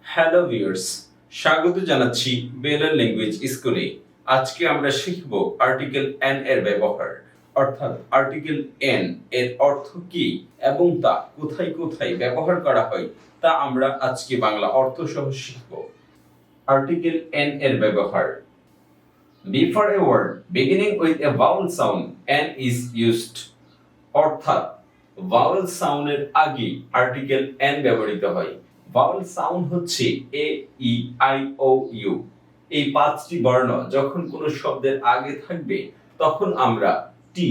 Hello viewers, স্বাগত জানাচ্ছি বেলার ল্যাঙ্গুয়েজ স্কুলে। আজকে আমরা শিখব আর্টিকেল এন এর ব্যবহার, অর্থাৎ আর্টিকেল এন এর অর্থ কি এবং তা কোথায় কোথায় ব্যবহার করা হয় তা আমরা আজকে বাংলা অর্থ সহ শিখব। আর্টিকেল এন এর ব্যবহার। Before a word beginning with a vowel sound n is used, অর্থাৎ ভাওয়েল সাউন্ডের আগে আর্টিকেল এন ব্যবহৃত হয়। ভাওয়েল সাউন্ড হচ্ছে এ, ই, আই, ও, ইউ। এই পাঁচটি বর্ণ যখন কোনো শব্দের আগে থাকবে তখন আমরা টি,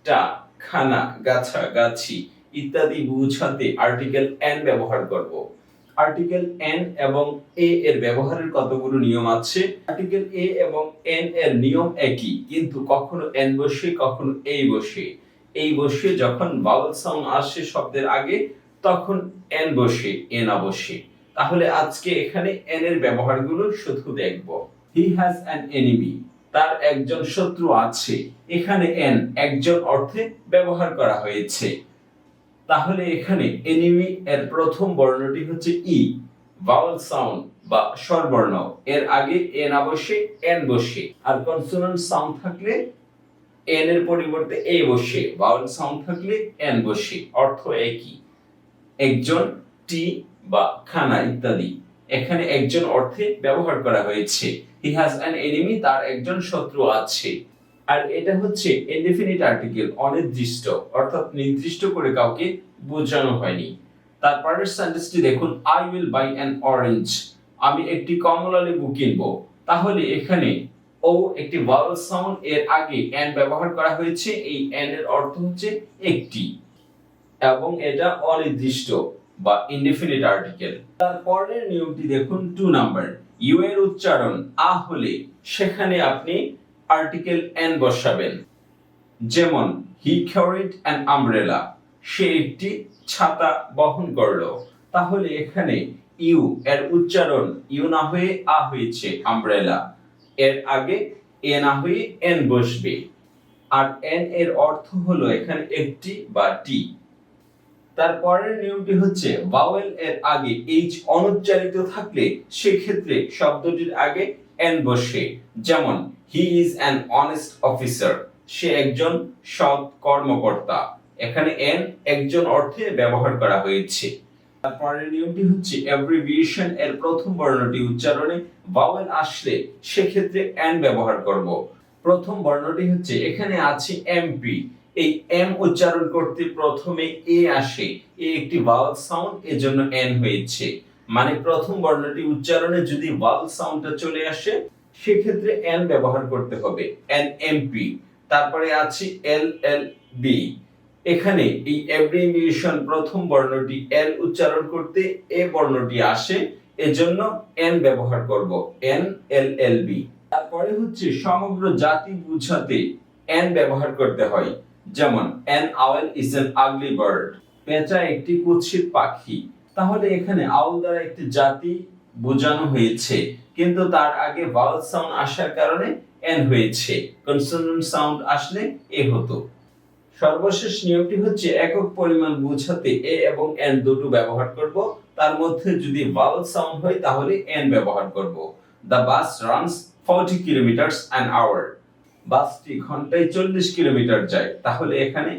টা, খানা, গাছা, গাছি ইত্যাদি বোঝাতে আর্টিকেল এন ব্যবহার করব। আর্টিকেল এন এবং এ এর ব্যবহারের কতগুলো নিয়ম আছে। আর্টিকেল এ এবং এন এর নিয়ম একই, কিন্তু কখনো এন বসে কখনো এই বসে। এই বসে যখন ভাওয়েল সাউন্ড আসে শব্দের আগে তখন এন বসে, এ না বসে। তাহলে আজকে এখানে এন এর ব্যবহারগুলো শুধু দেখব। হি হ্যাজ অ্যান এনিমি, তার একজন শত্রু আছে। এখানে এন একজন অর্থে ব্যবহার করা হয়েছে। তাহলে এখানে এনিমি এর প্রথম বর্ণটি হচ্ছে ই, ভাওয়েল সাউন্ড বা স্বরবর্ণ। এর আগে এ না বসে এন বসে, আর কনসোনেন্ট সাউন্ড থাকলে এন এর পরিবর্তে এ বসে, ভাওয়েল সাউন্ড থাকলে এন বসে। অর্থ একই, একজন, টি বা খানা ইত্যাদি। এখানে একজন অর্থে ব্যবহার করা হয়েছে। হি হ্যাজ অ্যান এনিমি, তার একজন শত্রু আছে। আর এটা হচ্ছে ইনডেফিনিট আর্টিকেল, অনির্দিষ্ট, অর্থাৎ নির্দিষ্ট করে কাউকে বোঝানো হয়নি। তারপরের সেন্টেন্সটি দেখুন, I will buy an orange, আমি একটি কমলা লেবু কিনবো। তাহলে এখানে ও একটি ভাওয়েল সাউন্ড, এর আগে এন ব্যবহার করা হয়েছে। এই এন এর অর্থ হচ্ছে একটি, এবং এটা অনির্দিষ্ট বা ইনডেফিনিট আর্টিকেল। তারপরের নিয়মটি দেখুন 2 নাম্বার। ইউ এর উচ্চারণ আ হলে সেখানে আপনি আর্টিকেল এন বসাবেন। যেমন হি ক্যারিড অ্যান আমব্রেলা, সে একটি ছাতা বহন করলো। তাহলে এখানে ইউ এর উচ্চারণ ইউ না হয়ে আ হয়েছে, আমব্রেলা। এর আগে এ না হয়ে এন বসবে। আর এন এর অর্থ হলো এখানে একটি বা টি। তারপরের নিয়মটি হচ্ছে ভাওয়েল এর আগে এইচ অনুচ্চারিত থাকলে সেক্ষেত্রে শব্দটির আগে এন বসে। যেমন he is an honest officer, সে একজন সৎ কর্মকর্তা। এখানে এন একজন অর্থে ব্যবহার করা হয়েছে। তারপরের নিয়মটি হচ্ছে অ্যাব্রিভিয়েশন এর প্রথম বর্ণটি উচ্চারণে ভাওয়েল আসলে সেক্ষেত্রে এন ব্যবহার করব। প্রথম বর্ণটি হচ্ছে, এখানে আছে এমপি। এই এম উচ্চারণ করতে প্রথমে এ আসে, এ একটি ভাওয়েল সাউন্ড, এজন্য এন হয়েছে। মানে প্রথম বর্ণটি উচ্চারণে যদি ভাওয়েল সাউন্ডটা চলে আসে সেক্ষেত্রে এন ব্যবহার করতে হবে, এন এমপি। তারপরে আছে এল এল বি। এখানে এই অ্যাব্রিভিয়েশন প্রথম বর্ণটি এল উচ্চারণ করতে এ বর্ণটি আসে, এজন্য এন ব্যবহার করব, এন এল এল বি। তারপরে হচ্ছে সমগ্র জাতি বোঝাতে এন ব্যবহার করতে হয়। যেমন an owl is an ugly bird, পেঁচা একটি কুৎসিত পাখি। তাহলে এখানে আউল দ্বারা একটি জাতি বোঝানো হয়েছে, কিন্তু তার আগে ভাওয়েল সাউন্ড আসার কারণে এন হয়েছে, কনসোনেন্ট সাউন্ড আসলে এ হতো। সর্বশেষ নিয়মটি হচ্ছে একক পরিমাণ বোঝাতে এ এবং এন দুটো ব্যবহার করব। তার মধ্যে যদি ভাওয়েল সাউন্ড হয় তাহলে এন ব্যবহার করব। The bus runs 40 kilometers an hour, বাসটি ঘন্টায় 40 কিলোমিটার যায়। তাহলে এখানে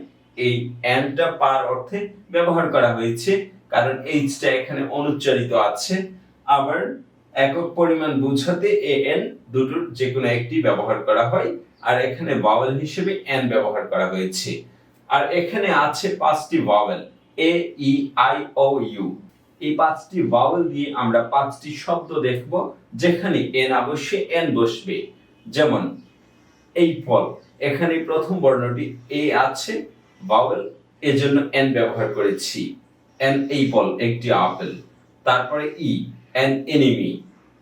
এই এনটা পার অর্থে ব্যবহার করা হয়েছে, কারণ এইচটা এখানে অনুচ্চারিত আছে। আবার একক পরিমাণ বোঝাতে এ এন দুটোর যে কোনো একটি ব্যবহার করা হয়, আর এখানে ভাওয়েল হিসেবে এন ব্যবহার করা হয়েছে। আর এখানে আছে পাঁচটি vowel, A, E, I, O, U. এই পাঁচটি ভাওয়েল দিয়ে আমরা পাঁচটি শব্দ দেখব যেখানে এ না বসে এন বসবে। যেমন এই ফল, এখানে প্রথম বর্ণটি এ আছে, ভাওয়েল, এজন্য এন ব্যবহার করেছি, এন এই ফল, একটি আপেল। তারপরে ই, অ্যান এনিমি,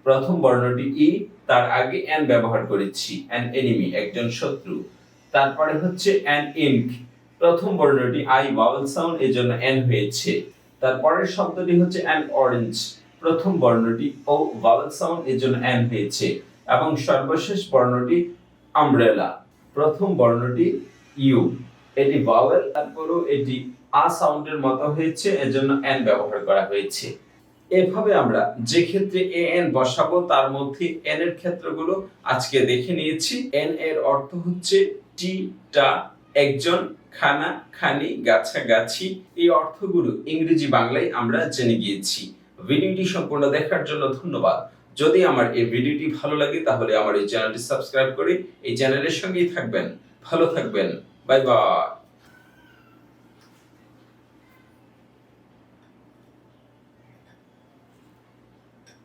প্রথম বর্ণটি ই, তার আগে এন ব্যবহার করেছি, অ্যান এনিমি, একজন শত্রু। তারপরে হচ্ছে অ্যান ইঙ্ক, প্রথম বর্ণটি আই, ভাওয়েল সাউন্ড, এজন্য এন হয়েছে। তারপরের শব্দটি হচ্ছে অ্যান অরেঞ্জ, প্রথম বর্ণটি ও, ভাওয়েল সাউন্ড, এজন্য এন হয়েছে। এবং সর্বশেষ বর্ণটি আমব্রেলা, প্রথম বর্ণটি ইউ, এটি ভাওয়েল, তারপরও এটি আ সাউন্ডের মতো হয়েছে, এজন্য এন ব্যবহার করা হয়েছে। এভাবে আমরা যে ক্ষেত্রে এন বসাবো তার মধ্যে এন এর ক্ষেত্রগুলো আজকে দেখে নিয়েছি। এন এর অর্থ হচ্ছে টি টা, একজন, খানা খানি, গাছা গাছি। এই অর্থগুলো ইংরেজি বাংলায় আমরা জেনে গিয়েছি। ভিডিওটি সম্পূর্ণ দেখার জন্য ধন্যবাদ। যদি আমার এই ভিডিওটি ভালো লাগে তাহলে আমার এই চ্যানেলটি সাবস্ক্রাইব করে এই চ্যানেলের সঙ্গেই থাকবেন। ভালো থাকবেন। Bye bye.